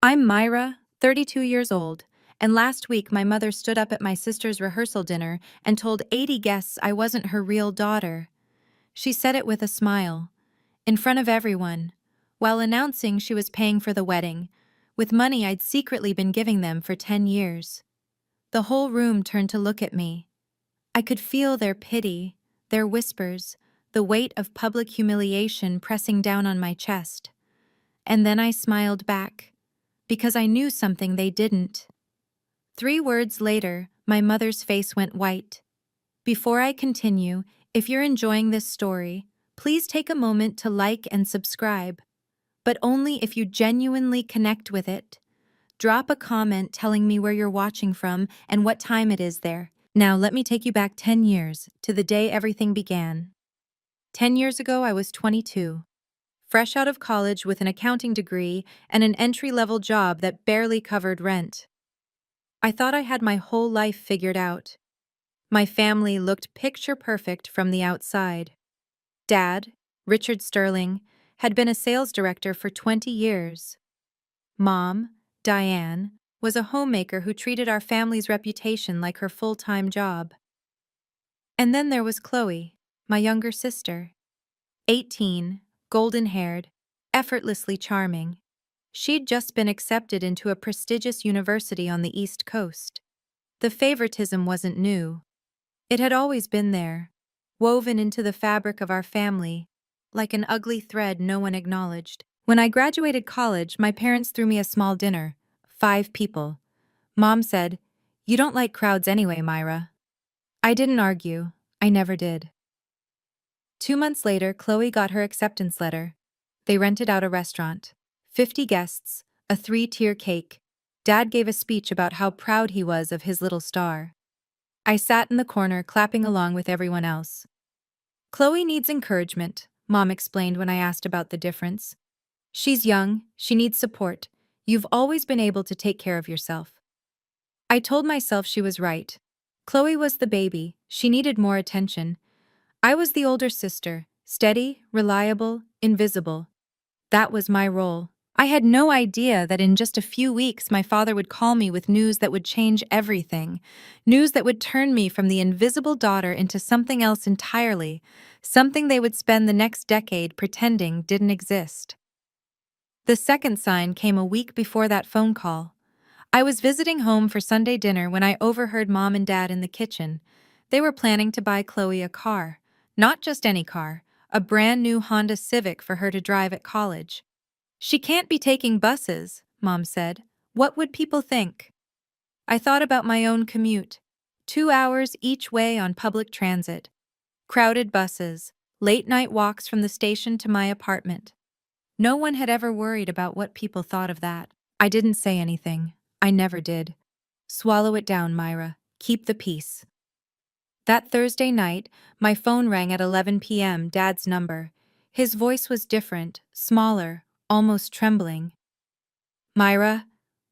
I'm Myra, 32 years old, and last week my mother stood up at my sister's rehearsal dinner and told 80 guests I wasn't her real daughter. She said it with a smile, in front of everyone, while announcing she was paying for the wedding, with money I'd secretly been giving them for 10 years. The whole room turned to look at me. I could feel their pity, their whispers, the weight of public humiliation pressing down on my chest. And then I smiled back, because I knew something they didn't. 3 words later, my mother's face went white. Before I continue, if you're enjoying this story, please take a moment to like and subscribe, but only if you genuinely connect with it. Drop a comment telling me where you're watching from and what time it is there. Now let me take you back 10 years, to the day everything began. 10 years ago, I was 22. Fresh out of college with an accounting degree and an entry-level job that barely covered rent. I thought I had my whole life figured out. My family looked picture perfect from the outside. Dad, Richard Sterling, had been a sales director for 20 years. Mom, Diane, was a homemaker who treated our family's reputation like her full-time job. And then there was Chloe, my younger sister. 18, golden-haired, effortlessly charming. She'd just been accepted into a prestigious university on the East Coast. The favoritism wasn't new. It had always been there, woven into the fabric of our family, like an ugly thread no one acknowledged. When I graduated college, my parents threw me a small dinner, 5 people. Mom said, "You don't like crowds anyway, Myra." I didn't argue. I never did. 2 months later, Chloe got her acceptance letter. They rented out a restaurant. 50 guests, a 3-tier cake. Dad gave a speech about how proud he was of his little star. I sat in the corner, clapping along with everyone else. "Chloe needs encouragement," Mom explained when I asked about the difference. "She's young, she needs support. You've always been able to take care of yourself." I told myself she was right. Chloe was the baby, she needed more attention. I was the older sister, steady, reliable, invisible. That was my role. I had no idea that in just a few weeks my father would call me with news that would change everything. News that would turn me from the invisible daughter into something else entirely, something they would spend the next decade pretending didn't exist. The second sign came a week before that phone call. I was visiting home for Sunday dinner when I overheard Mom and Dad in the kitchen. They were planning to buy Chloe a car. Not just any car, a brand new Honda Civic for her to drive at college. "She can't be taking buses," Mom said. "What would people think?" I thought about my own commute. 2 hours each way on public transit. Crowded buses, late-night walks from the station to my apartment. No one had ever worried about what people thought of that. I didn't say anything. I never did. Swallow it down, Myra. Keep the peace. That Thursday night, my phone rang at 11 p.m., Dad's number. His voice was different, smaller, almost trembling. "Myra,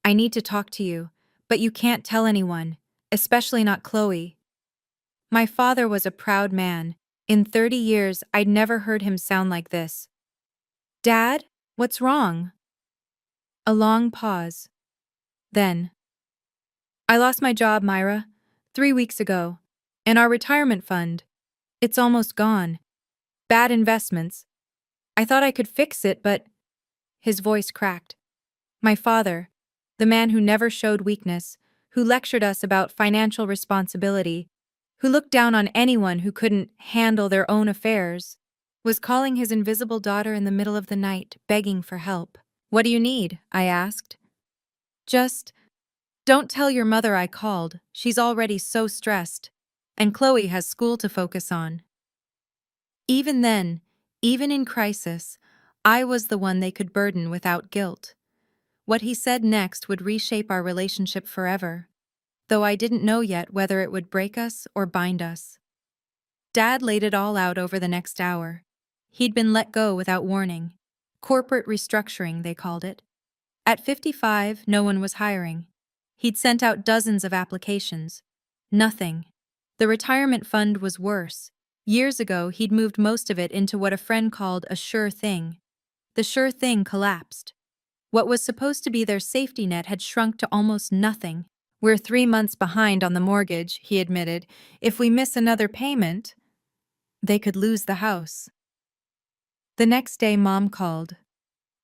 I need to talk to you, but you can't tell anyone, especially not Chloe." My father was a proud man. In 30 years, I'd never heard him sound like this. "Dad, what's wrong?" A long pause. Then, "I lost my job, Myra, 3 weeks ago. And our retirement fund. It's almost gone. Bad investments. I thought I could fix it, but—" His voice cracked. My father, the man who never showed weakness, who lectured us about financial responsibility, who looked down on anyone who couldn't handle their own affairs, was calling his invisible daughter in the middle of the night, begging for help. "What do you need?" I asked. "Just don't tell your mother I called. She's already so stressed. And Chloe has school to focus on." Even then, even in crisis, I was the one they could burden without guilt. What he said next would reshape our relationship forever, though I didn't know yet whether it would break us or bind us. Dad laid it all out over the next hour. He'd been let go without warning. Corporate restructuring, they called it. At 55, no one was hiring. He'd sent out dozens of applications. Nothing. The retirement fund was worse. Years ago, he'd moved most of it into what a friend called a sure thing. The sure thing collapsed. What was supposed to be their safety net had shrunk to almost nothing. "We're 3 months behind on the mortgage," he admitted. "If we miss another payment, they could lose the house." The next day, Mom called.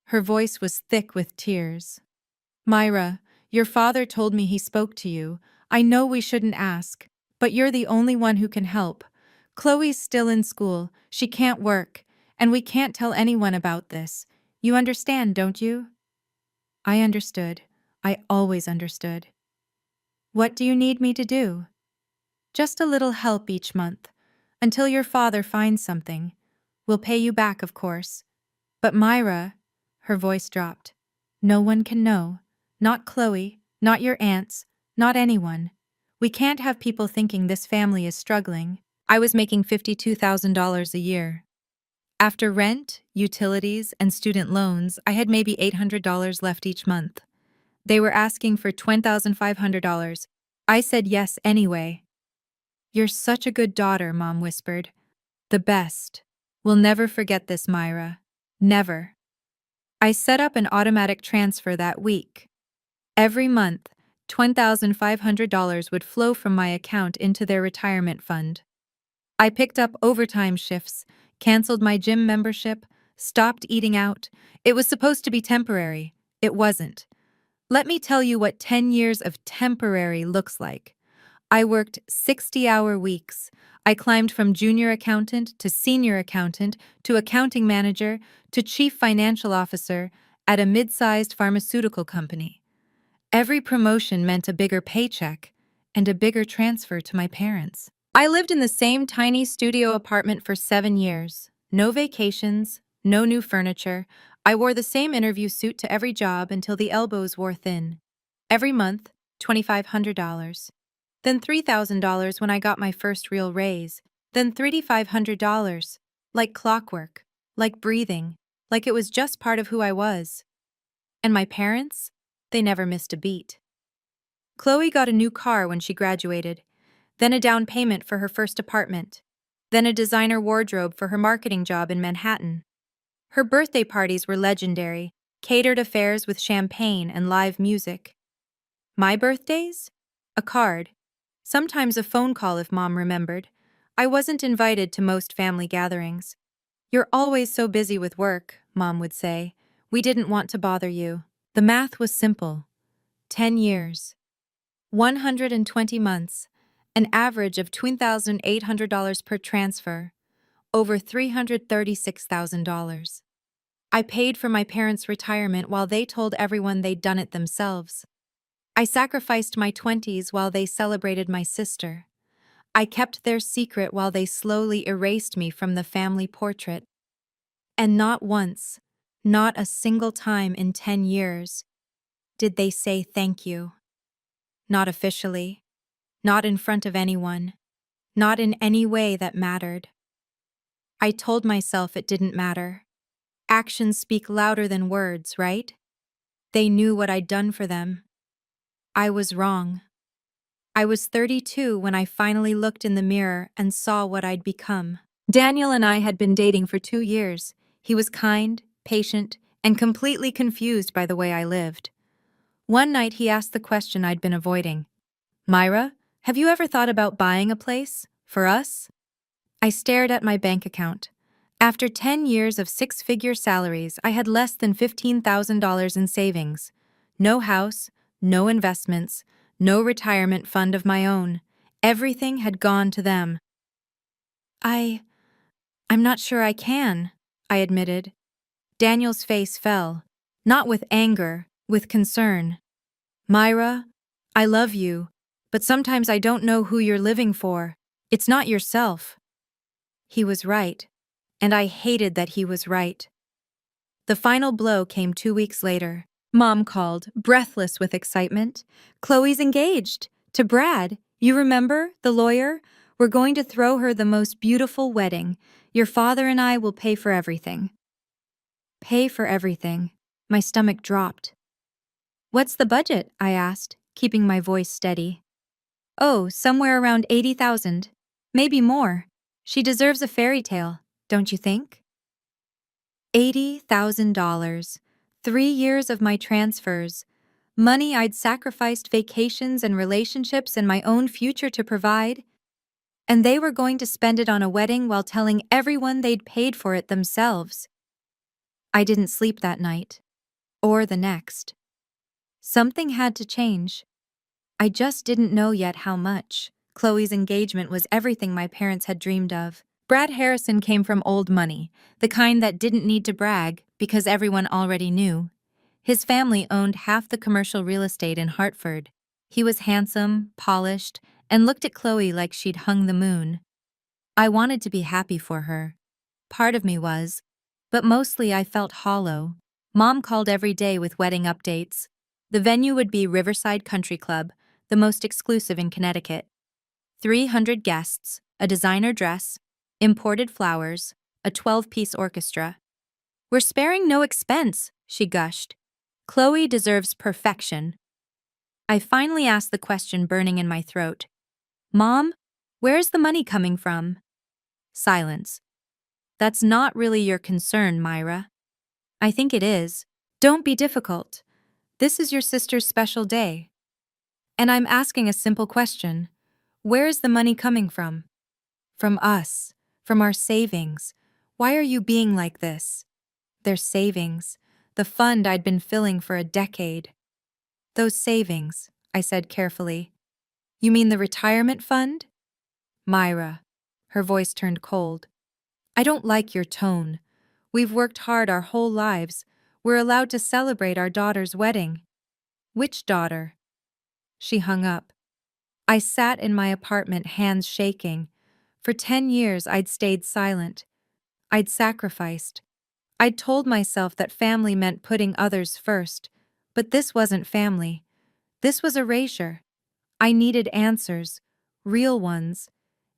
Her voice was thick with tears. "Myra, your father told me he spoke to you. I know we shouldn't ask, but you're the only one who can help. Chloe's still in school, she can't work, and we can't tell anyone about this. You understand, don't you?" I understood. I always understood. "What do you need me to do?" "Just a little help each month, until your father finds something. We'll pay you back, of course. But Myra," her voice dropped, "no one can know. Not Chloe, not your aunts, not anyone. We can't have people thinking this family is struggling." I was making $52,000 a year. After rent, utilities, and student loans, I had maybe $800 left each month. They were asking for $10,500. I said yes anyway. "You're such a good daughter," Mom whispered. "The best. We'll never forget this, Myra. Never." I set up an automatic transfer that week. Every month, $10,500 would flow from my account into their retirement fund. I picked up overtime shifts, canceled my gym membership, stopped eating out. It was supposed to be temporary. It wasn't. Let me tell you what 10 years of temporary looks like. I worked 60-hour weeks. I climbed from junior accountant to senior accountant to accounting manager to chief financial officer at a mid-sized pharmaceutical company. Every promotion meant a bigger paycheck and a bigger transfer to my parents. I lived in the same tiny studio apartment for 7 years. No vacations, no new furniture. I wore the same interview suit to every job until the elbows wore thin. Every month, $2,500. Then $3,000 when I got my first real raise. Then $3,500. Like clockwork, like breathing, like it was just part of who I was. And my parents? They never missed a beat. Chloe got a new car when she graduated, then a down payment for her first apartment, then a designer wardrobe for her marketing job in Manhattan. Her birthday parties were legendary, catered affairs with champagne and live music. My birthdays? A card. Sometimes a phone call if Mom remembered. I wasn't invited to most family gatherings. "You're always so busy with work," Mom would say. "We didn't want to bother you." The math was simple. 10 years. 120 months. An average of $2,800 per transfer. Over $336,000. I paid for my parents' retirement while they told everyone they'd done it themselves. I sacrificed my 20s while they celebrated my sister. I kept their secret while they slowly erased me from the family portrait. And not once, not a single time in 10 years, did they say thank you. Not officially, not in front of anyone, not in any way that mattered. I told myself it didn't matter. Actions speak louder than words, right? They knew what I'd done for them. I was wrong. I was 32 when I finally looked in the mirror and saw what I'd become. Daniel and I had been dating for 2 years. He was kind, patient, and completely confused by the way I lived. One night he asked the question I'd been avoiding. "Myra, have you ever thought about buying a place? For us?" I stared at my bank account. After 10 years of 6-figure salaries, I had less than $15,000 in savings. No house, no investments, no retirement fund of my own. Everything had gone to them. I'm not sure I can," I admitted. Daniel's face fell. Not with anger, with concern. "Myra, I love you, but sometimes I don't know who you're living for. It's not yourself." He was right, and I hated that he was right. The final blow came 2 weeks later. Mom called, breathless with excitement. "Chloe's engaged! To Brad. You remember, the lawyer? We're going to throw her the most beautiful wedding. Your father and I will pay for everything." Pay for everything. My stomach dropped. "What's the budget?" I asked, keeping my voice steady. "Oh, somewhere around 80,000. Maybe more. She deserves a fairy tale, don't you think?" $80,000. 3 years of my transfers, money I'd sacrificed, vacations and relationships and my own future to provide, and they were going to spend it on a wedding while telling everyone they'd paid for it themselves. I didn't sleep that night, or the next. Something had to change. I just didn't know yet how much. Chloe's engagement was everything my parents had dreamed of. Brad Harrison came from old money, the kind that didn't need to brag because everyone already knew. His family owned half the commercial real estate in Hartford. He was handsome, polished, and looked at Chloe like she'd hung the moon. I wanted to be happy for her. Part of me was, but mostly I felt hollow. Mom called every day with wedding updates. The venue would be Riverside Country Club, the most exclusive in Connecticut. 300 guests, a designer dress, imported flowers, a 12-piece orchestra. We're sparing no expense, she gushed. Chloe deserves perfection. I finally asked the question burning in my throat. Mom, where's the money coming from? Silence. That's not really your concern, Myra. I think it is. Don't be difficult. This is your sister's special day. And I'm asking a simple question. Where is the money coming from? From us. From our savings. Why are you being like this? Their savings. The fund I'd been filling for a decade. Those savings, I said carefully. You mean the retirement fund? Myra. Her voice turned cold. I don't like your tone. We've worked hard our whole lives. We're allowed to celebrate our daughter's wedding. Which daughter? She hung up. I sat in my apartment, hands shaking. For 10 years, I'd stayed silent. I'd sacrificed. I'd told myself that family meant putting others first. But this wasn't family. This was erasure. I needed answers, real ones,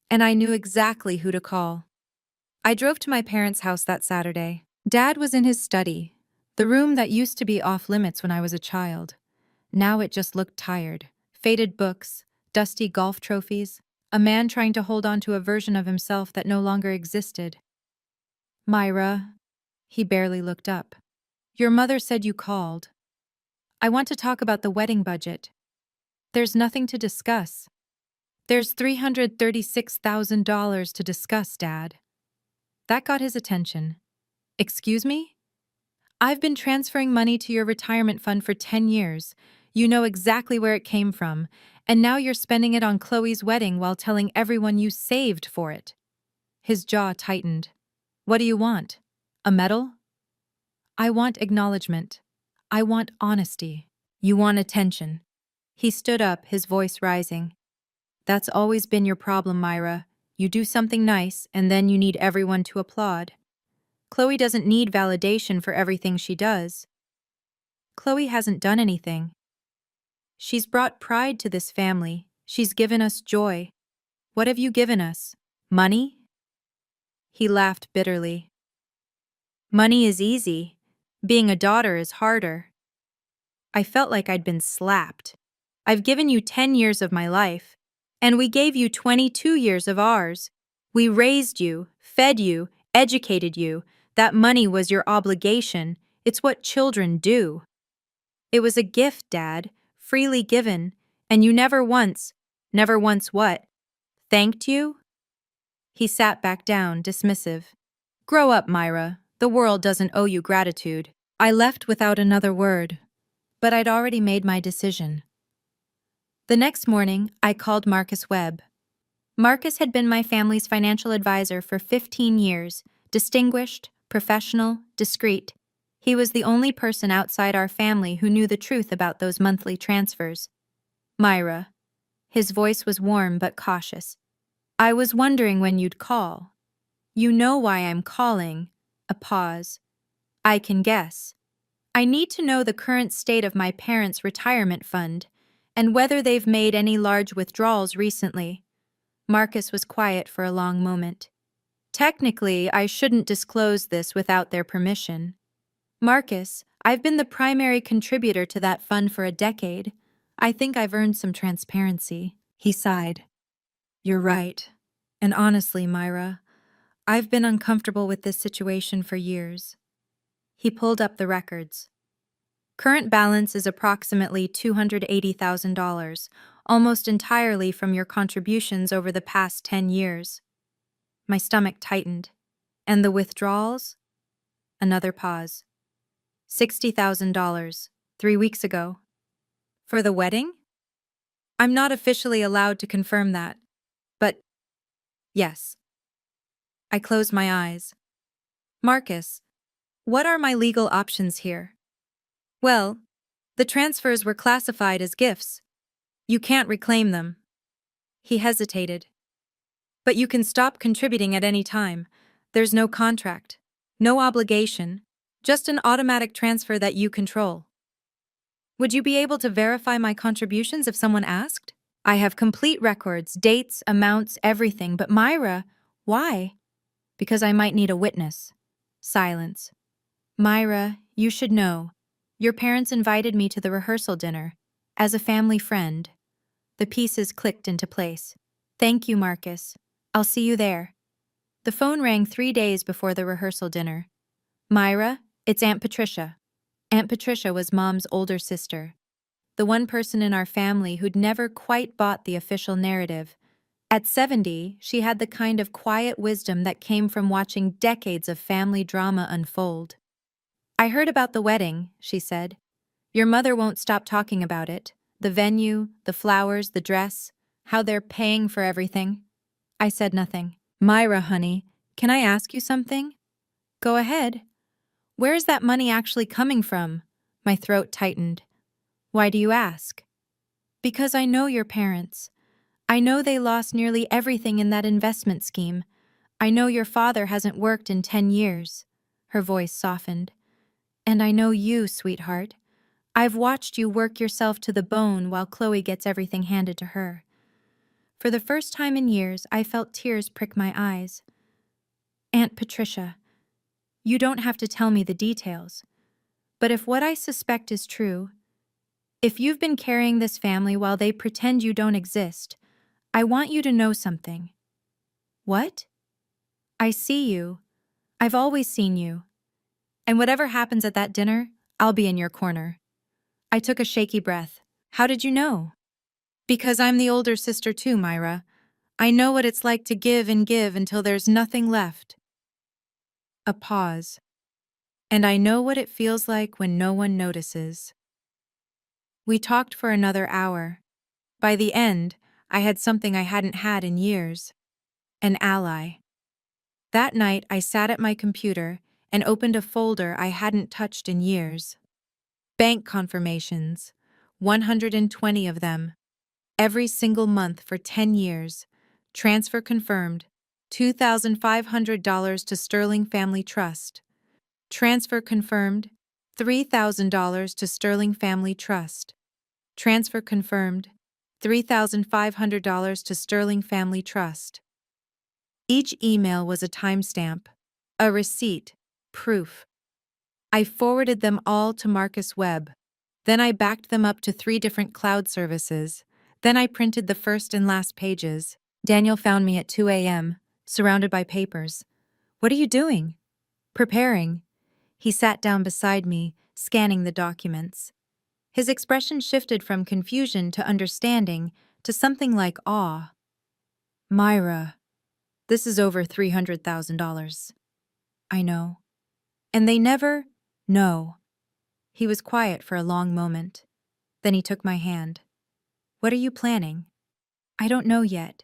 and I knew exactly who to call. I drove to my parents' house that Saturday. Dad was in his study, the room that used to be off limits when I was a child. Now it just looked tired. Faded books, dusty golf trophies, a man trying to hold on to a version of himself that no longer existed. Myra, he barely looked up. Your mother said you called. I want to talk about the wedding budget. There's nothing to discuss. There's $336,000 to discuss, Dad. That got his attention. Excuse me? I've been transferring money to your retirement fund for 10 years. You know exactly where it came from, and now you're spending it on Chloe's wedding while telling everyone you saved for it. His jaw tightened. What do you want? A medal? I want acknowledgement. I want honesty. You want attention. He stood up, his voice rising. That's always been your problem, Myra. You do something nice, and then you need everyone to applaud. Chloe doesn't need validation for everything she does. Chloe hasn't done anything. She's brought pride to this family. She's given us joy. What have you given us? Money? He laughed bitterly. Money is easy. Being a daughter is harder. I felt like I'd been slapped. I've given you 10 years of my life, and we gave you 22 years of ours. We raised you, fed you, educated you. That money was your obligation. It's what children do. It was a gift, Dad, freely given, and you never once what? Thanked you? He sat back down, dismissive. Grow up, Myra. The world doesn't owe you gratitude. I left without another word, but I'd already made my decision. The next morning, I called Marcus Webb. Marcus had been my family's financial advisor for 15 years, distinguished, professional, discreet. He was the only person outside our family who knew the truth about those monthly transfers. Myra. His voice was warm but cautious. I was wondering when you'd call. You know why I'm calling. A pause. I can guess. I need to know the current state of my parents' retirement fund and whether they've made any large withdrawals recently. Marcus was quiet for a long moment. Technically, I shouldn't disclose this without their permission. Marcus, I've been the primary contributor to that fund for a decade. I think I've earned some transparency. He sighed. You're right. And honestly, Myra, I've been uncomfortable with this situation for years. He pulled up the records. Current balance is approximately $280,000, almost entirely from your contributions over the past 10 years. My stomach tightened. And the withdrawals? Another pause. $60,000, 3 weeks ago. For the wedding? I'm not officially allowed to confirm that, but yes. I closed my eyes. Marcus, what are my legal options here? Well, the transfers were classified as gifts. You can't reclaim them. He hesitated. But you can stop contributing at any time. There's no contract, no obligation, just an automatic transfer that you control. Would you be able to verify my contributions if someone asked? I have complete records, dates, amounts, everything, but Myra, why? Because I might need a witness. Silence. Myra, you should know. Your parents invited me to the rehearsal dinner. As a family friend. The pieces clicked into place. Thank you, Marcus. I'll see you there. The phone rang 3 days before the rehearsal dinner. Myra, it's Aunt Patricia. Aunt Patricia was Mom's older sister. The one person in our family who'd never quite bought the official narrative. At 70, she had the kind of quiet wisdom that came from watching decades of family drama unfold. I heard about the wedding, she said. Your mother won't stop talking about it. The venue, the flowers, the dress, how they're paying for everything. I said nothing. Myra, honey, can I ask you something? Go ahead. Where is that money actually coming from? My throat tightened. Why do you ask? Because I know your parents. I know they lost nearly everything in that investment scheme. I know your father hasn't worked in 10 years. Her voice softened. And I know you, sweetheart. I've watched you work yourself to the bone while Chloe gets everything handed to her. For the first time in years, I felt tears prick my eyes. Aunt Patricia, you don't have to tell me the details. But if what I suspect is true, if you've been carrying this family while they pretend you don't exist, I want you to know something. What? I see you. I've always seen you. And whatever happens at that dinner, I'll be in your corner. I took a shaky breath. How did you know? Because I'm the older sister too, Myra. I know what it's like to give and give until there's nothing left. A pause. And I know what it feels like when no one notices. We talked for another hour. By the end, I had something I hadn't had in years. An ally. That night, I sat at my computer and opened a folder I hadn't touched in years. Bank confirmations. 120 of them. Every single month for 10 years. Transfer confirmed. $2,500 to Sterling Family Trust. Transfer confirmed. $3,000 to Sterling Family Trust. Transfer confirmed. $3,500 to Sterling Family Trust. Each email was a timestamp, a receipt, proof. I forwarded them all to Marcus Webb. Then I backed them up to 3 different cloud services. Then I printed the first and last pages. Daniel found me at 2 a.m., surrounded by papers. What are you doing? Preparing. He sat down beside me, scanning the documents. His expression shifted from confusion to understanding to something like awe. Myra, this is over $300,000. I know. And they never know. He was quiet for a long moment. Then he took my hand. What are you planning? I don't know yet.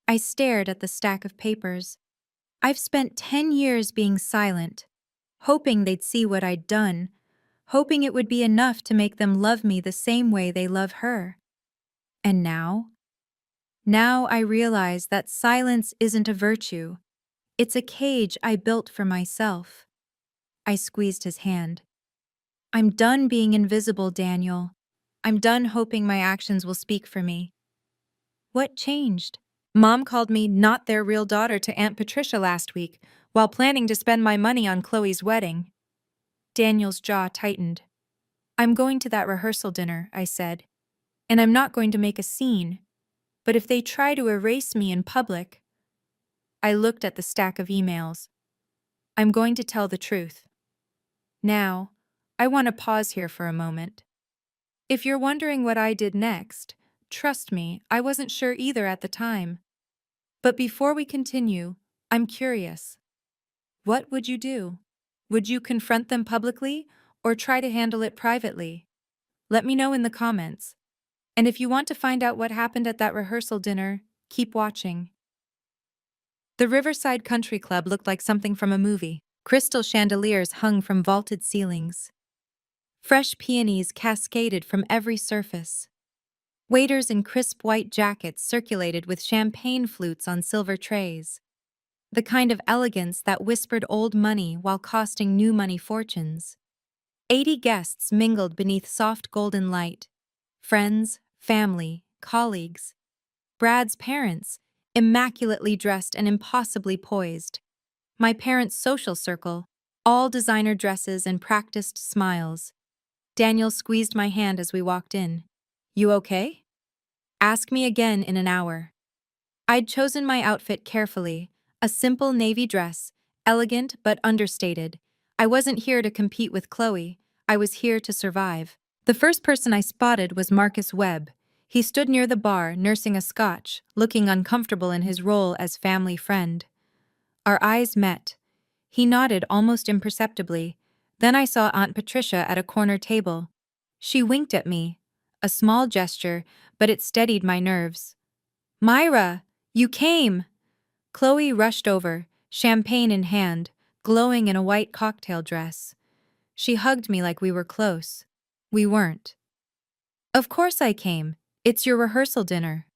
I stared at the stack of papers. I've spent 10 years being silent, hoping they'd see what I'd done, hoping it would be enough to make them love me the same way they love her. And now? Now I realize that silence isn't a virtue. It's a cage I built for myself. I squeezed his hand. I'm done being invisible, Daniel. I'm done hoping my actions will speak for me. What changed? Mom called me not their real daughter to Aunt Patricia last week, while planning to spend my money on Chloe's wedding. Daniel's jaw tightened. I'm going to that rehearsal dinner, I said. And I'm not going to make a scene. But if they try to erase me in public... I looked at the stack of emails. I'm going to tell the truth. Now, I want to pause here for a moment. If you're wondering what I did next, trust me, I wasn't sure either at the time. But before we continue, I'm curious. What would you do? Would you confront them publicly or try to handle it privately? Let me know in the comments. And if you want to find out what happened at that rehearsal dinner, keep watching. The Riverside Country Club looked like something from a movie. Crystal chandeliers hung from vaulted ceilings. Fresh peonies cascaded from every surface. Waiters in crisp white jackets circulated with champagne flutes on silver trays. The kind of elegance that whispered old money while costing new money fortunes. 80 guests mingled beneath soft golden light. Friends, family, colleagues. Brad's parents, immaculately dressed and impossibly poised. My parents' social circle, all designer dresses and practiced smiles. Daniel squeezed my hand as we walked in. You okay? Ask me again in an hour. I'd chosen my outfit carefully, a simple navy dress, elegant but understated. I wasn't here to compete with Chloe, I was here to survive. The first person I spotted was Marcus Webb. He stood near the bar, nursing a scotch, looking uncomfortable in his role as family friend. Our eyes met. He nodded almost imperceptibly. Then I saw Aunt Patricia at a corner table. She winked at me. A small gesture, but it steadied my nerves. Myra, you came! Chloe rushed over, champagne in hand, glowing in a white cocktail dress. She hugged me like we were close. We weren't. Of course I came. It's your rehearsal dinner.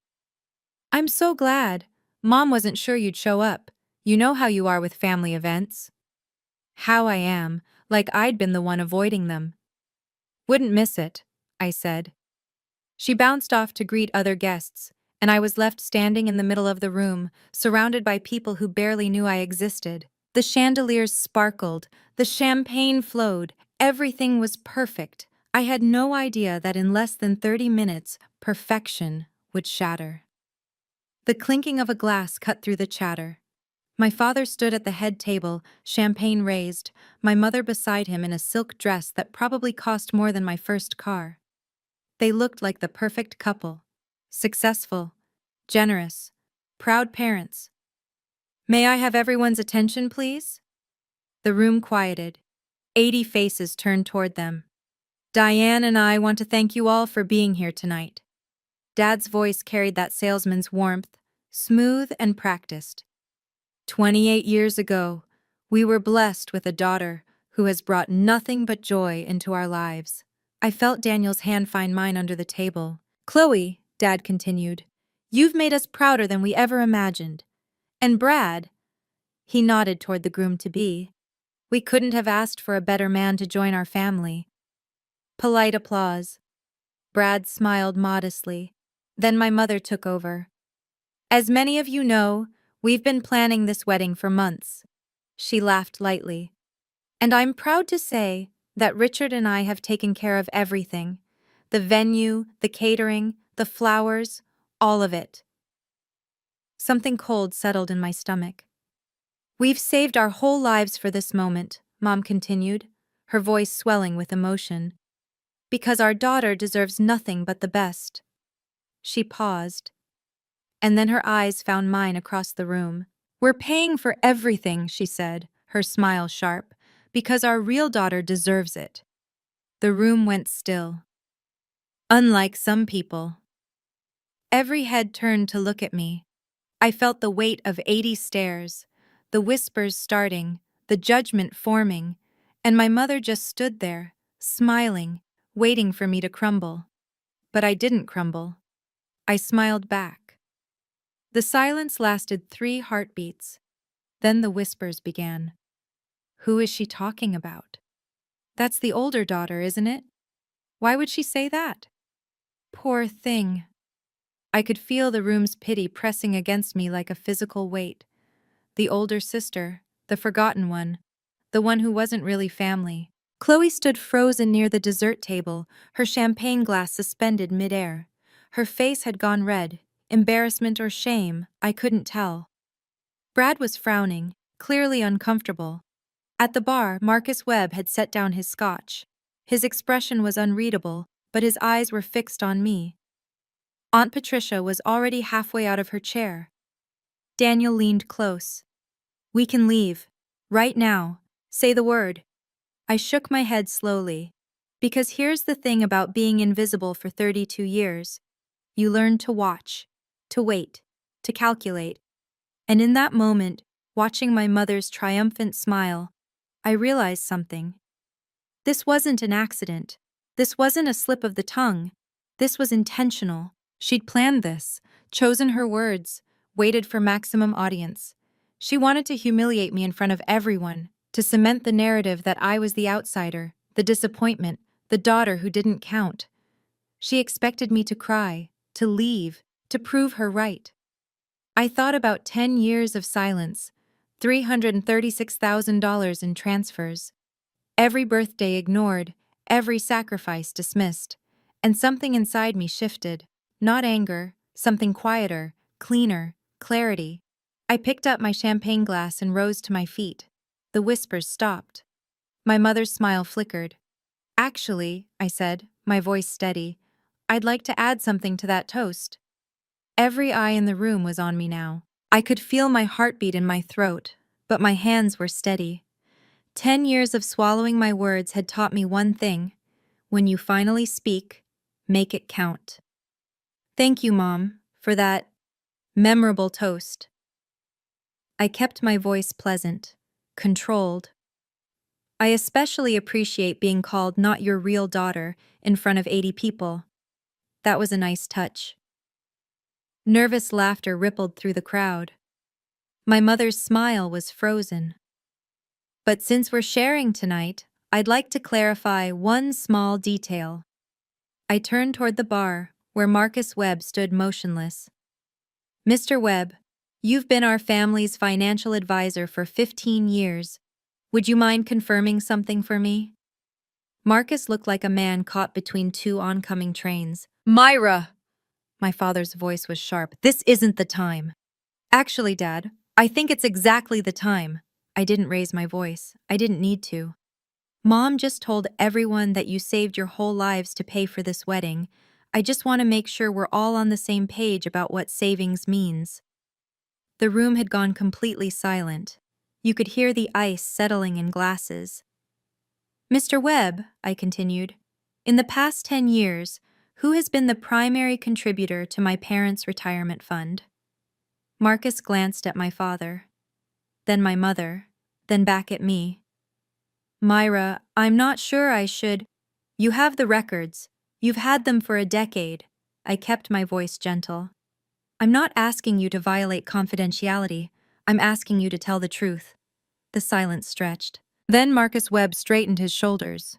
I'm so glad. Mom wasn't sure you'd show up. You know how you are with family events. How I am, like I'd been the one avoiding them. Wouldn't miss it, I said. She bounced off to greet other guests, and I was left standing in the middle of the room, surrounded by people who barely knew I existed. The chandeliers sparkled, the champagne flowed, everything was perfect. I had no idea that in less than 30 minutes, perfection would shatter. The clinking of a glass cut through the chatter. My father stood at the head table, champagne raised, my mother beside him in a silk dress that probably cost more than my first car. They looked like the perfect couple. Successful, generous, proud parents. May I have everyone's attention, please? The room quieted. 80 faces turned toward them. Diane and I want to thank you all for being here tonight. Dad's voice carried that salesman's warmth, smooth and practiced. 28 years ago, we were blessed with a daughter who has brought nothing but joy into our lives. I felt Daniel's hand find mine under the table. Chloe, Dad continued, you've made us prouder than we ever imagined. And Brad, he nodded toward the groom-to-be, we couldn't have asked for a better man to join our family. Polite applause. Brad smiled modestly. Then my mother took over. As many of you know, we've been planning this wedding for months. She laughed lightly. And I'm proud to say that Richard and I have taken care of everything. The venue, the catering, the flowers, all of it. Something cold settled in my stomach. We've saved our whole lives for this moment, Mom continued, her voice swelling with emotion. Because our daughter deserves nothing but the best. She paused. And then her eyes found mine across the room. We're paying for everything, she said, her smile sharp, because our real daughter deserves it. The room went still. Unlike some people. Every head turned to look at me. I felt the weight of 80 stares, the whispers starting, the judgment forming, and my mother just stood there, smiling, waiting for me to crumble. But I didn't crumble. I smiled back. The silence lasted 3 heartbeats. Then the whispers began. Who is she talking about? That's the older daughter, isn't it? Why would she say that? Poor thing. I could feel the room's pity pressing against me like a physical weight. The older sister, the forgotten one, the one who wasn't really family. Chloe stood frozen near the dessert table, her champagne glass suspended midair. Her face had gone red, embarrassment or shame, I couldn't tell. Brad was frowning, clearly uncomfortable. At the bar, Marcus Webb had set down his scotch. His expression was unreadable, but his eyes were fixed on me. Aunt Patricia was already halfway out of her chair. Daniel leaned close. "We can leave. Right now. Say the word." I shook my head slowly. Because here's the thing about being invisible for 32 years. You learn to watch, to wait, to calculate. And in that moment, watching my mother's triumphant smile, I realized something. This wasn't an accident. This wasn't a slip of the tongue. This was intentional. She'd planned this, chosen her words, waited for maximum audience. She wanted to humiliate me in front of everyone, to cement the narrative that I was the outsider, the disappointment, the daughter who didn't count. She expected me to cry, to leave, to prove her right. I thought about 10 years of silence, $336,000 in transfers, every birthday ignored, every sacrifice dismissed, and something inside me shifted. Not anger, something quieter, cleaner, clarity. I picked up my champagne glass and rose to my feet. The whispers stopped. My mother's smile flickered. "Actually," I said, my voice steady, "I'd like to add something to that toast." Every eye in the room was on me now. I could feel my heartbeat in my throat, but my hands were steady. 10 years of swallowing my words had taught me one thing. When you finally speak, make it count. Thank you, Mom, for that memorable toast. I kept my voice pleasant, controlled. I especially appreciate being called not your real daughter in front of 80 people. That was a nice touch. Nervous laughter rippled through the crowd. My mother's smile was frozen. But since we're sharing tonight, I'd like to clarify one small detail. I turned toward the bar, where Marcus Webb stood motionless. "Mr. Webb, you've been our family's financial advisor for 15 years. Would you mind confirming something for me?" Marcus looked like a man caught between two oncoming trains. "Myra!" My father's voice was sharp. "This isn't the time." "Actually, Dad, I think it's exactly the time." I didn't raise my voice. I didn't need to. "Mom just told everyone that you saved your whole lives to pay for this wedding. I just want to make sure we're all on the same page about what savings means." The room had gone completely silent. You could hear the ice settling in glasses. "Mr. Webb," I continued, "in the past 10 years, who has been the primary contributor to my parents' retirement fund?" Marcus glanced at my father, then my mother, then back at me. "Myra, I'm not sure I should—" "You have the records. You've had them for a decade." I kept my voice gentle. "I'm not asking you to violate confidentiality. I'm asking you to tell the truth." The silence stretched. Then Marcus Webb straightened his shoulders.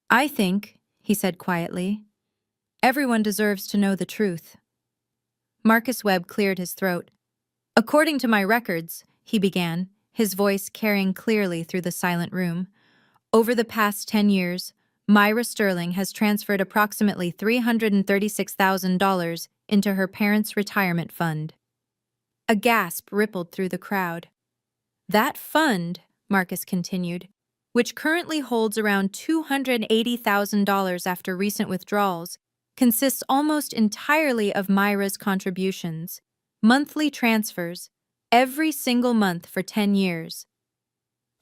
"I think," he said quietly, "everyone deserves to know the truth." Marcus Webb cleared his throat. "According to my records," he began, his voice carrying clearly through the silent room, "over the past 10 years, Myra Sterling has transferred approximately $336,000 into her parents' retirement fund." A gasp rippled through the crowd. "That fund," Marcus continued, "which currently holds around $280,000 after recent withdrawals, consists almost entirely of Myra's contributions, monthly transfers, every single month for 10 years.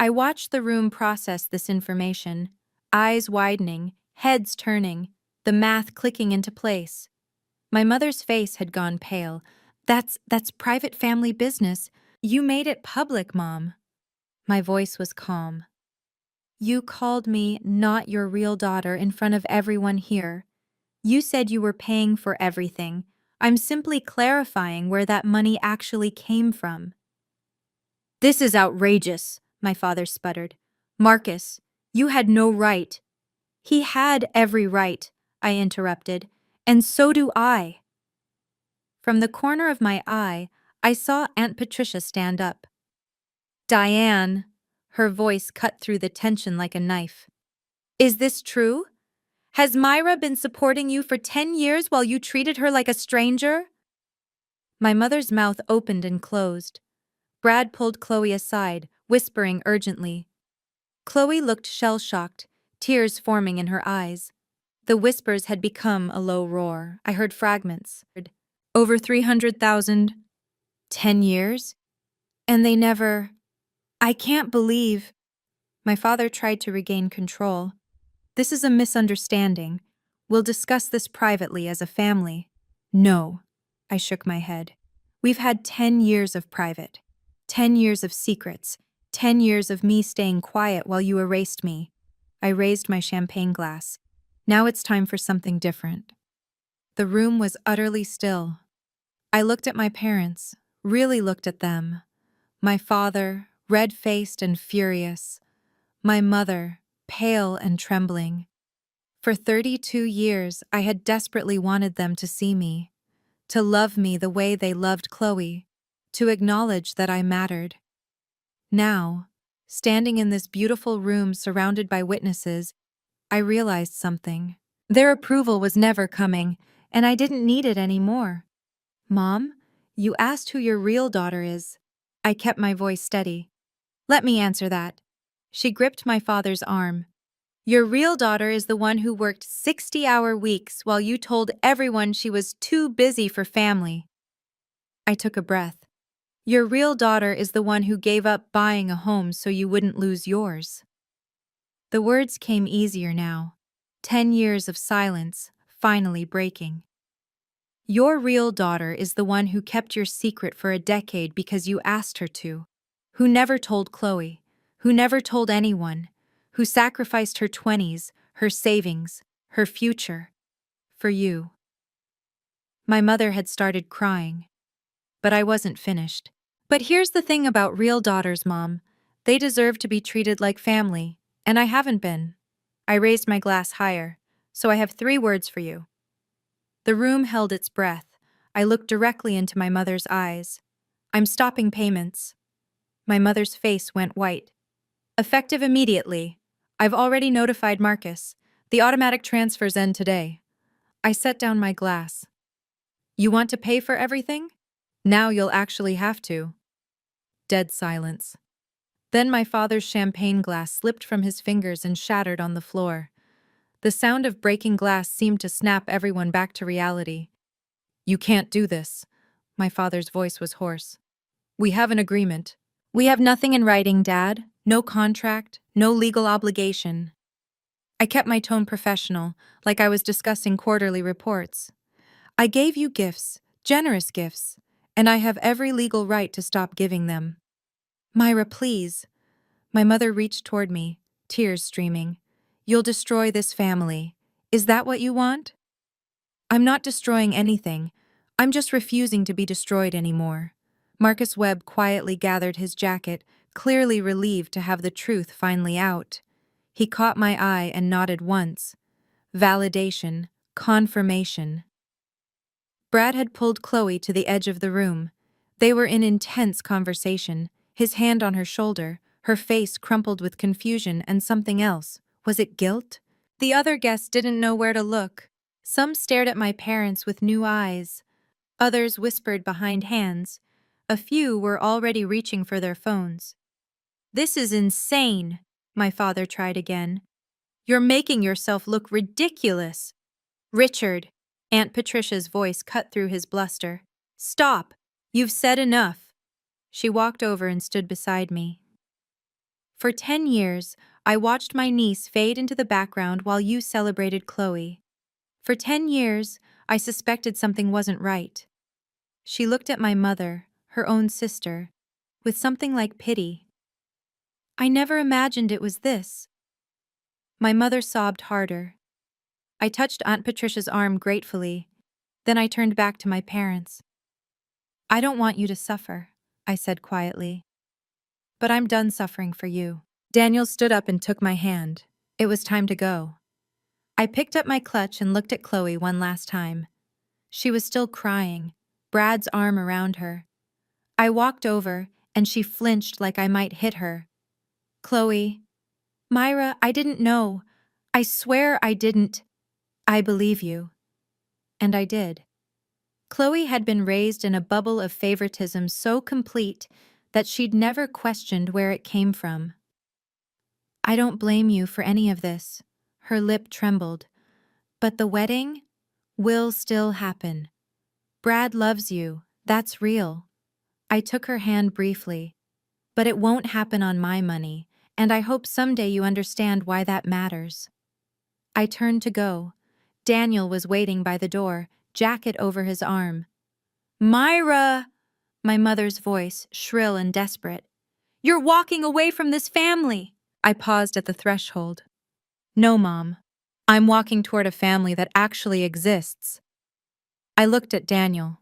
I watched the room process this information, eyes widening, heads turning, the math clicking into place. My mother's face had gone pale. That's private family business. You made it public, Mom." My voice was calm. "You called me not your real daughter in front of everyone here. You said you were paying for everything. I'm simply clarifying where that money actually came from." "This is outrageous," my father sputtered. "Marcus, you had no right." "He had every right," I interrupted, "and so do I." From the corner of my eye, I saw Aunt Patricia stand up. "Diane," her voice cut through the tension like a knife. "Is this true? Has Myra been supporting you for 10 years while you treated her like a stranger?" My mother's mouth opened and closed. Brad pulled Chloe aside, whispering urgently. Chloe looked shell-shocked, tears forming in her eyes. The whispers had become a low roar. I heard fragments. Over 300,000. 10 years? And they never. I can't believe. My father tried to regain control. This is a misunderstanding. We'll discuss this privately as a family. No. I shook my head. We've had 10 years of private. 10 years of secrets. 10 years of me staying quiet while you erased me. I raised my champagne glass. Now it's time for something different. The room was utterly still. I looked at my parents, really looked at them. My father, red-faced and furious. My mother, pale and trembling. For 32 years, I had desperately wanted them to see me, to love me the way they loved Chloe, to acknowledge that I mattered. Now, standing in this beautiful room surrounded by witnesses, I realized something. Their approval was never coming, and I didn't need it anymore. Mom, you asked who your real daughter is. I kept my voice steady. Let me answer that. She gripped my father's arm. Your real daughter is the one who worked 60-hour weeks while you told everyone she was too busy for family. I took a breath. Your real daughter is the one who gave up buying a home so you wouldn't lose yours. The words came easier now. 10 years of silence, finally breaking. Your real daughter is the one who kept your secret for a decade because you asked her to, who never told Chloe, who never told anyone, who sacrificed her 20s, her savings, her future, for you. My mother had started crying, but I wasn't finished. But here's the thing about real daughters, Mom. They deserve to be treated like family, and I haven't been. I raised my glass higher, so I have 3 words for you. The room held its breath. I looked directly into my mother's eyes. I'm stopping payments. My mother's face went white. Effective immediately. I've already notified Marcus. The automatic transfers end today. I set down my glass. You want to pay for everything? Now you'll actually have to. Dead silence. Then my father's champagne glass slipped from his fingers and shattered on the floor. The sound of breaking glass seemed to snap everyone back to reality. You can't do this. My father's voice was hoarse. We have an agreement. We have nothing in writing, Dad. No contract, no legal obligation. I kept my tone professional, like I was discussing quarterly reports. I gave you gifts, generous gifts, and I have every legal right to stop giving them. Myra, please. My mother reached toward me, tears streaming. You'll destroy this family. Is that what you want? I'm not destroying anything. I'm just refusing to be destroyed anymore. Marcus Webb quietly gathered his jacket, clearly relieved to have the truth finally out. He caught my eye and nodded once. Validation, confirmation. Brad had pulled Chloe to the edge of the room. They were in intense conversation, his hand on her shoulder, her face crumpled with confusion and something else. Was it guilt? The other guests didn't know where to look. Some stared at my parents with new eyes. Others whispered behind hands. A few were already reaching for their phones. This is insane, my father tried again. You're making yourself look ridiculous. Richard, Aunt Patricia's voice cut through his bluster. Stop. You've said enough. She walked over and stood beside me. For 10 years, I watched my niece fade into the background while you celebrated Chloe. For 10 years, I suspected something wasn't right. She looked at my mother, her own sister, with something like pity. I never imagined it was this. My mother sobbed harder. I touched Aunt Patricia's arm gratefully. Then I turned back to my parents. I don't want you to suffer, I said quietly. But I'm done suffering for you. Daniel stood up and took my hand. It was time to go. I picked up my clutch and looked at Chloe one last time. She was still crying, Brad's arm around her. I walked over, and she flinched like I might hit her. Chloe. Myra, I didn't know. I swear I didn't. I believe you. And I did. Chloe had been raised in a bubble of favoritism so complete that she'd never questioned where it came from. I don't blame you for any of this, Her lip trembled. But the wedding will still happen. Brad loves you, that's real. I took her hand briefly. But it won't happen on my money, and I hope someday you understand why that matters. I turned to go. Daniel was waiting by the door, jacket over his arm. Myra! My mother's voice, shrill and desperate. You're walking away from this family! I paused at the threshold. No, Mom. I'm walking toward a family that actually exists. I looked at Daniel,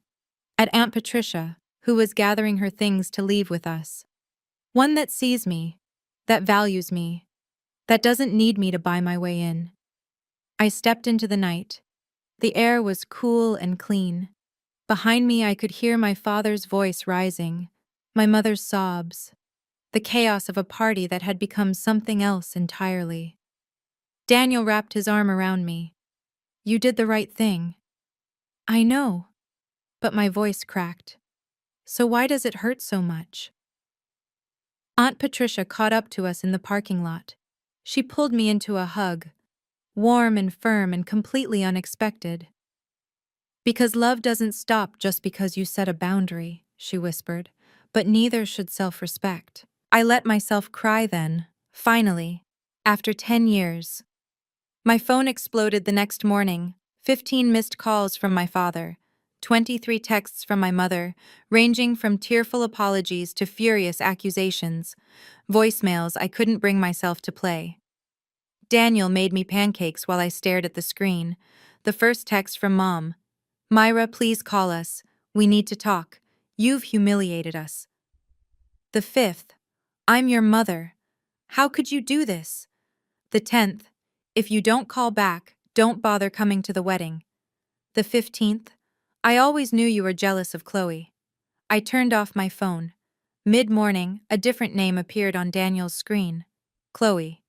at Aunt Patricia, who was gathering her things to leave with us. One that sees me, that values me, that doesn't need me to buy my way in. I stepped into the night. The air was cool and clean. Behind me, I could hear my father's voice rising, my mother's sobs, the chaos of a party that had become something else entirely. Daniel wrapped his arm around me. You did the right thing. I know. But my voice cracked. So why does it hurt so much? Aunt Patricia caught up to us in the parking lot. She pulled me into a hug, warm and firm and completely unexpected. Because love doesn't stop just because you set a boundary, she whispered, but neither should self-respect. I let myself cry then, finally, after 10 years. My phone exploded the next morning, 15 missed calls from my father, 23 texts from my mother, ranging from tearful apologies to furious accusations, voicemails I couldn't bring myself to play. Daniel made me pancakes while I stared at the screen. The first text from Mom. Myra, please call us. We need to talk. You've humiliated us. The 5th. I'm your mother. How could you do this? The 10th. If you don't call back, don't bother coming to the wedding. The 15th. I always knew you were jealous of Chloe. I turned off my phone. Mid-morning, a different name appeared on Daniel's screen. Chloe.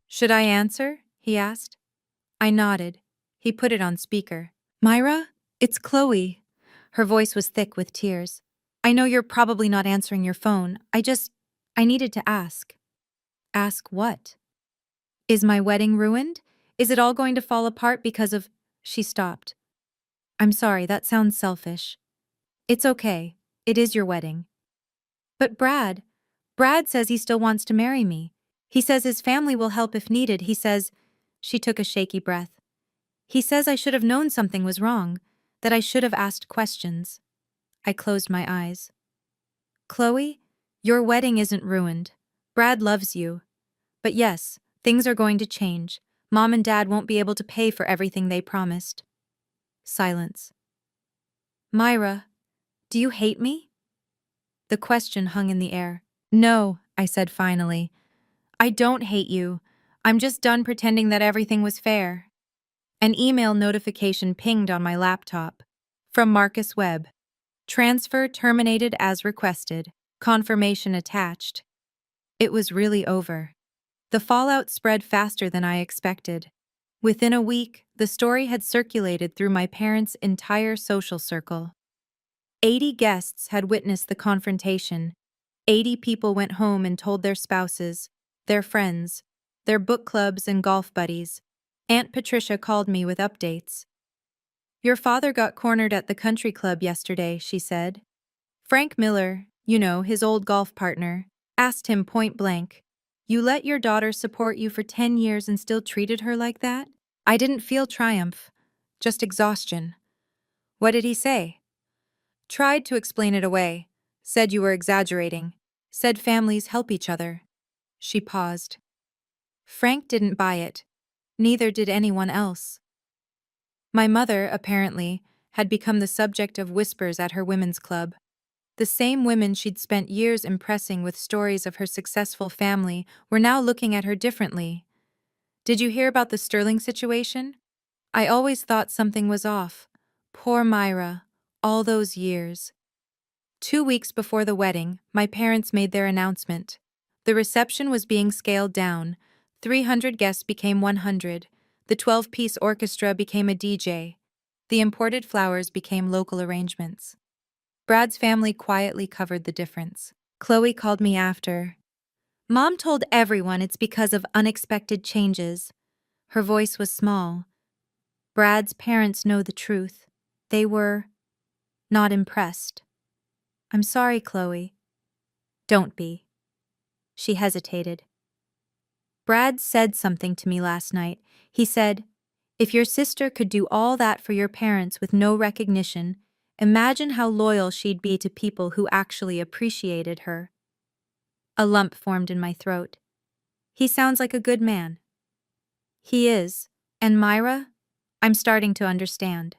Should I answer? He asked. I nodded. He put it on speaker. Myra, it's Chloe. Her voice was thick with tears. I know you're probably not answering your phone. I needed to ask. Ask what? Is my wedding ruined? Is it all going to fall apart because of... She stopped. I'm sorry, that sounds selfish. It's okay. It is your wedding. But Brad says he still wants to marry me. He says his family will help if needed. He says... She took a shaky breath. He says I should have known something was wrong, that I should have asked questions. I closed my eyes. Chloe, your wedding isn't ruined. Brad loves you. But yes, things are going to change. Mom and Dad won't be able to pay for everything they promised. Silence. Myra, do you hate me? The question hung in the air. No, I said finally. I don't hate you. I'm just done pretending that everything was fair. An email notification pinged on my laptop. From Marcus Webb. Transfer terminated as requested. Confirmation attached. It was really over. The fallout spread faster than I expected. Within a week, the story had circulated through my parents' entire social circle. 80 guests had witnessed the confrontation. 80 people went home and told their spouses, their friends, their book clubs and golf buddies. Aunt Patricia called me with updates. Your father got cornered at the country club yesterday, she said. Frank Miller, his old golf partner, asked him point blank, you let your daughter support you for 10 years and still treated her like that? I didn't feel triumph, just exhaustion. What did he say? Tried to explain it away, said you were exaggerating, said families help each other. She paused. Frank didn't buy it. Neither did anyone else. My mother, apparently, had become the subject of whispers at her women's club. The same women she'd spent years impressing with stories of her successful family were now looking at her differently. Did you hear about the Sterling situation? I always thought something was off. Poor Myra, all those years. 2 weeks before the wedding, my parents made their announcement. The reception was being scaled down. 300 guests became 100. The 12-piece orchestra became a DJ. The imported flowers became local arrangements. Brad's family quietly covered the difference. Chloe called me after. Mom told everyone it's because of unexpected changes. Her voice was small. Brad's parents know the truth. They were not impressed. I'm sorry, Chloe. Don't be. She hesitated. Brad said something to me last night. He said, if your sister could do all that for your parents with no recognition, imagine how loyal she'd be to people who actually appreciated her. A lump formed in my throat. He sounds like a good man. He is. And Myra? I'm starting to understand.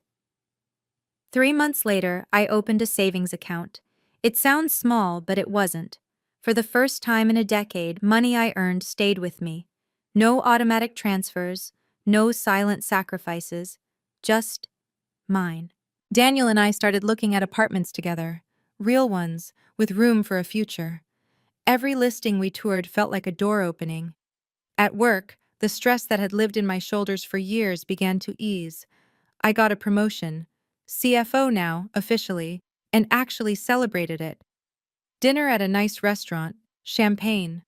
3 months later, I opened a savings account. It sounds small, but it wasn't. For the first time in a decade, money I earned stayed with me. No automatic transfers, no silent sacrifices, just mine. Daniel and I started looking at apartments together, real ones, with room for a future. Every listing we toured felt like a door opening. At work, the stress that had lived in my shoulders for years began to ease. I got a promotion, CFO now, officially, and actually celebrated it. Dinner at a nice restaurant, champagne.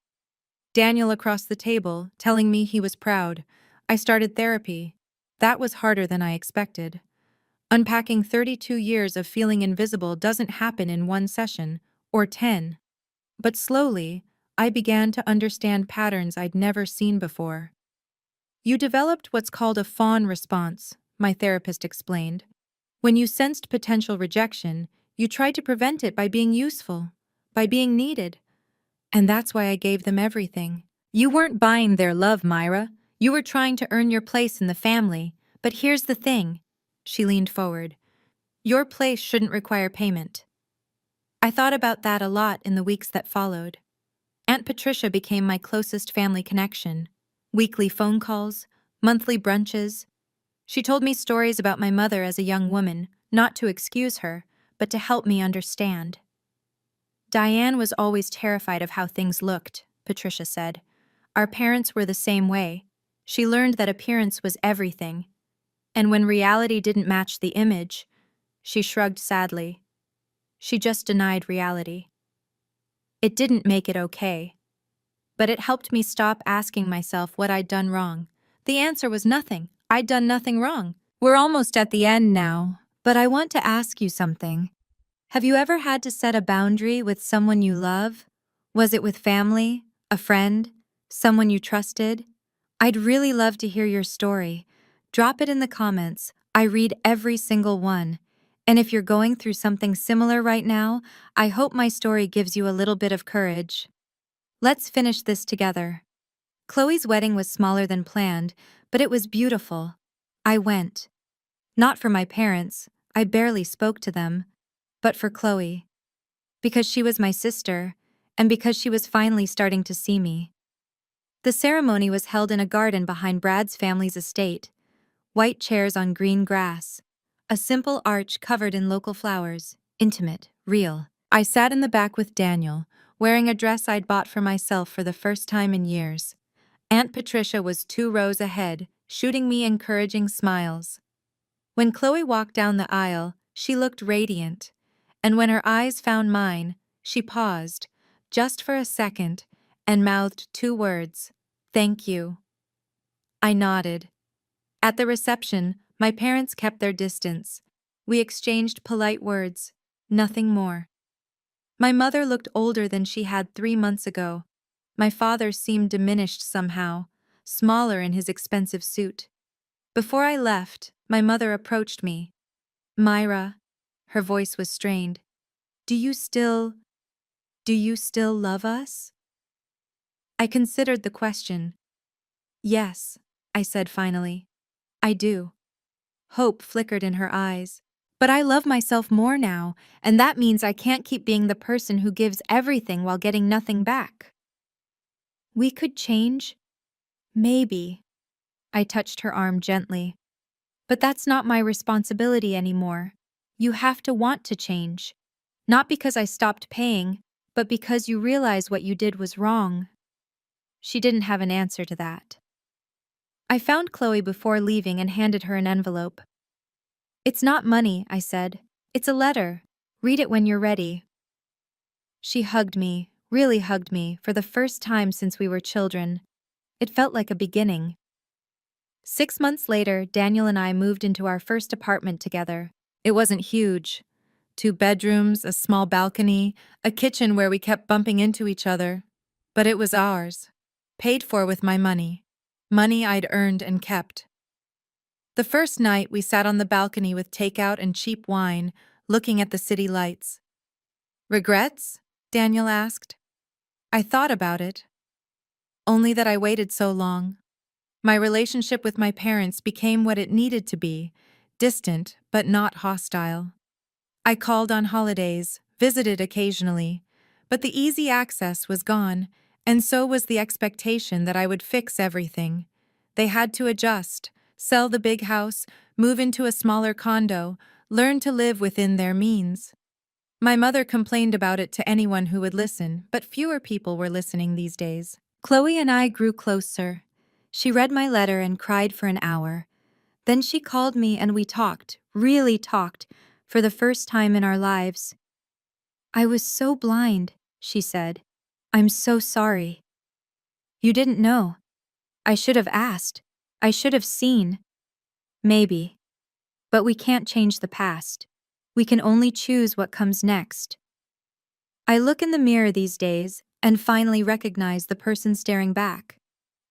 Daniel across the table, telling me he was proud. I started therapy. That was harder than I expected. Unpacking 32 years of feeling invisible doesn't happen in one session, or 10. But slowly, I began to understand patterns I'd never seen before. You developed what's called a fawn response, my therapist explained. When you sensed potential rejection, you tried to prevent it by being useful, by being needed. And that's why I gave them everything. You weren't buying their love, Myra. You were trying to earn your place in the family. But here's the thing. She leaned forward. Your place shouldn't require payment. I thought about that a lot in the weeks that followed. Aunt Patricia became my closest family connection. Weekly phone calls, monthly brunches. She told me stories about my mother as a young woman, not to excuse her, but to help me understand. Diane was always terrified of how things looked, Patricia said. Our parents were the same way. She learned that appearance was everything. And when reality didn't match the image, she shrugged sadly. She just denied reality. It didn't make it okay. But it helped me stop asking myself what I'd done wrong. The answer was nothing. I'd done nothing wrong. We're almost at the end now, but I want to ask you something. Have you ever had to set a boundary with someone you love? Was it with family, a friend, someone you trusted? I'd really love to hear your story. Drop it in the comments. I read every single one. And if you're going through something similar right now, I hope my story gives you a little bit of courage. Let's finish this together. Chloe's wedding was smaller than planned, but it was beautiful. I went. Not for my parents, I barely spoke to them, but for Chloe. Because she was my sister, and because she was finally starting to see me. The ceremony was held in a garden behind Brad's family's estate. White chairs on green grass. A simple arch covered in local flowers. Intimate, real. I sat in the back with Daniel, wearing a dress I'd bought for myself for the first time in years. Aunt Patricia was 2 rows ahead, shooting me encouraging smiles. When Chloe walked down the aisle, she looked radiant. And when her eyes found mine, she paused, just for a second, and mouthed 2 words, "Thank you." I nodded. At the reception, my parents kept their distance. We exchanged polite words, nothing more. My mother looked older than she had 3 months ago. My father seemed diminished somehow, smaller in his expensive suit. Before I left, my mother approached me. "Myra," her voice was strained, Do you still love us?" I considered the question. "Yes," I said finally. "I do." Hope flickered in her eyes. "But I love myself more now, and that means I can't keep being the person who gives everything while getting nothing back." "We could change? Maybe." I touched her arm gently. "But that's not my responsibility anymore. You have to want to change. Not because I stopped paying, but because you realize what you did was wrong." She didn't have an answer to that. I found Chloe before leaving and handed her an envelope. "It's not money," I said. "It's a letter. Read it when you're ready." She hugged me, really hugged me, for the first time since we were children. It felt like a beginning. 6 months later, Daniel and I moved into our first apartment together. It wasn't huge. 2 bedrooms, a small balcony, a kitchen where we kept bumping into each other. But it was ours. Paid for with my money. Money I'd earned and kept. The first night, we sat on the balcony with takeout and cheap wine, looking at the city lights. Regrets? Daniel asked. I thought about it. Only that I waited so long. My relationship with my parents became what it needed to be, distant but not hostile. I called on holidays, visited occasionally, but the easy access was gone, and so was the expectation that I would fix everything. They had to adjust, sell the big house, move into a smaller condo, learn to live within their means. My mother complained about it to anyone who would listen, but fewer people were listening these days. Chloe and I grew closer. She read my letter and cried for an hour. Then she called me and we talked, really talked, for the first time in our lives. I was so blind, she said. I'm so sorry. You didn't know. I should have asked. I should have seen. Maybe. But we can't change the past. We can only choose what comes next. I look in the mirror these days and finally recognize the person staring back.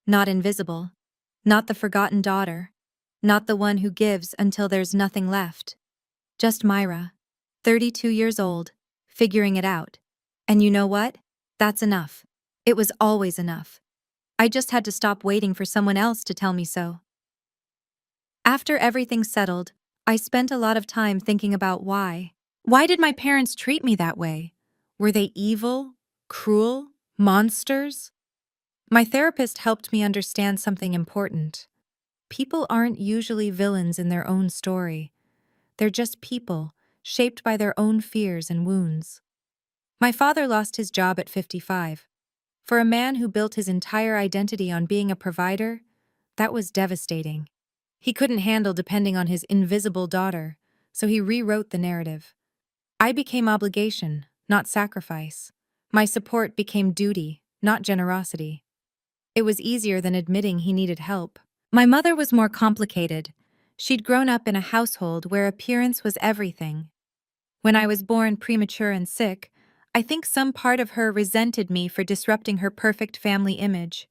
Not invisible. Not the forgotten daughter. Not the one who gives until there's nothing left. Just Myra, 32 years old, figuring it out. And you know what? That's enough. It was always enough. I just had to stop waiting for someone else to tell me so. After everything settled, I spent a lot of time thinking about why. Why did my parents treat me that way? Were they evil, cruel, monsters? My therapist helped me understand something important. People aren't usually villains in their own story. They're just people, shaped by their own fears and wounds. My father lost his job at 55. For a man who built his entire identity on being a provider, that was devastating. He couldn't handle depending on his invisible daughter, so he rewrote the narrative. I became obligation, not sacrifice. My support became duty, not generosity. It was easier than admitting he needed help. My mother was more complicated. She'd grown up in a household where appearance was everything. When I was born premature and sick, I think some part of her resented me for disrupting her perfect family image.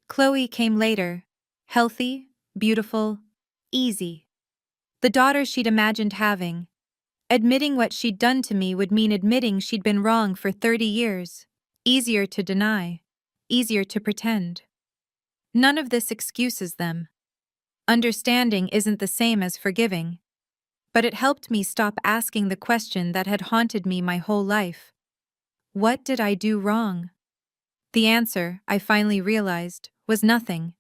Chloe came later, healthy, beautiful, easy. The daughter she'd imagined having. Admitting what she'd done to me would mean admitting she'd been wrong for 30 years. Easier to deny. Easier to pretend. None of this excuses them. Understanding isn't the same as forgiving. But it helped me stop asking the question that had haunted me my whole life. What did I do wrong? The answer, I finally realized, was nothing.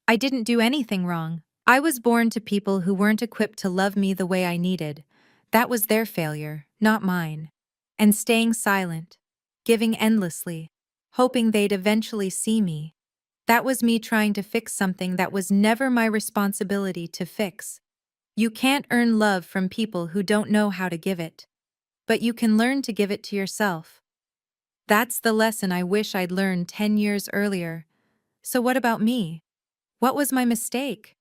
I didn't do anything wrong. I was born to people who weren't equipped to love me the way I needed. That was their failure, not mine. And staying silent, giving endlessly, hoping they'd eventually see me. That was me trying to fix something that was never my responsibility to fix. You can't earn love from people who don't know how to give it. But you can learn to give it to yourself. That's the lesson I wish I'd learned 10 years earlier. So what about me? What was my mistake?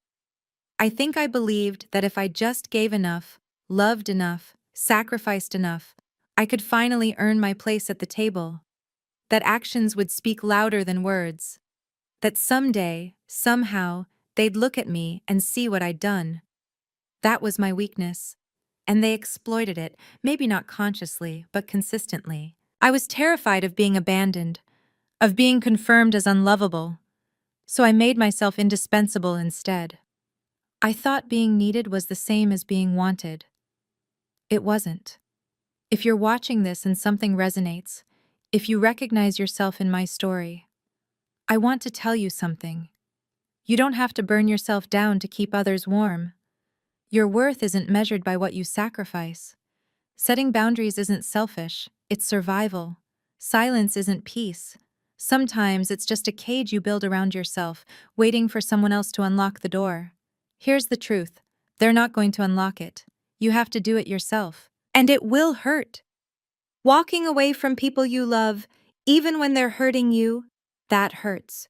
I think I believed that if I just gave enough, loved enough, sacrificed enough, I could finally earn my place at the table. That actions would speak louder than words. That someday, somehow, they'd look at me and see what I'd done. That was my weakness. And they exploited it, maybe not consciously, but consistently. I was terrified of being abandoned, of being confirmed as unlovable. So I made myself indispensable instead. I thought being needed was the same as being wanted. It wasn't. If you're watching this and something resonates, if you recognize yourself in my story, I want to tell you something. You don't have to burn yourself down to keep others warm. Your worth isn't measured by what you sacrifice. Setting boundaries isn't selfish, it's survival. Silence isn't peace. Sometimes it's just a cage you build around yourself, waiting for someone else to unlock the door. Here's the truth. They're not going to unlock it. You have to do it yourself. And it will hurt. Walking away from people you love, even when they're hurting you, that hurts.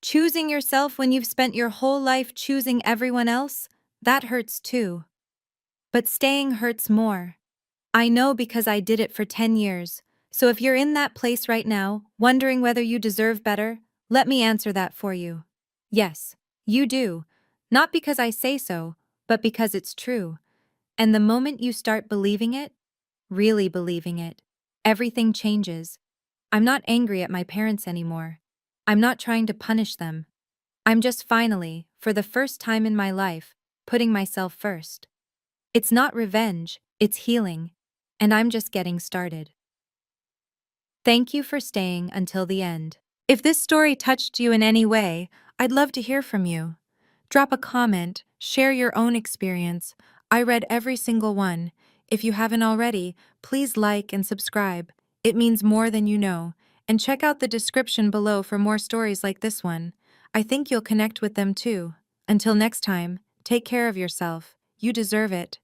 Choosing yourself when you've spent your whole life choosing everyone else, that hurts too. But staying hurts more. I know because I did it for 10 years. So if you're in that place right now, wondering whether you deserve better, let me answer that for you. Yes, you do. Not because I say so, but because it's true. And the moment you start believing it, really believing it, everything changes. I'm not angry at my parents anymore. I'm not trying to punish them. I'm just finally, for the first time in my life, putting myself first. It's not revenge, it's healing. And I'm just getting started. Thank you for staying until the end. If this story touched you in any way, I'd love to hear from you. Drop a comment, share your own experience. I read every single one. If you haven't already, please like and subscribe. It means more than you know. And check out the description below for more stories like this one. I think you'll connect with them too. Until next time, take care of yourself. You deserve it.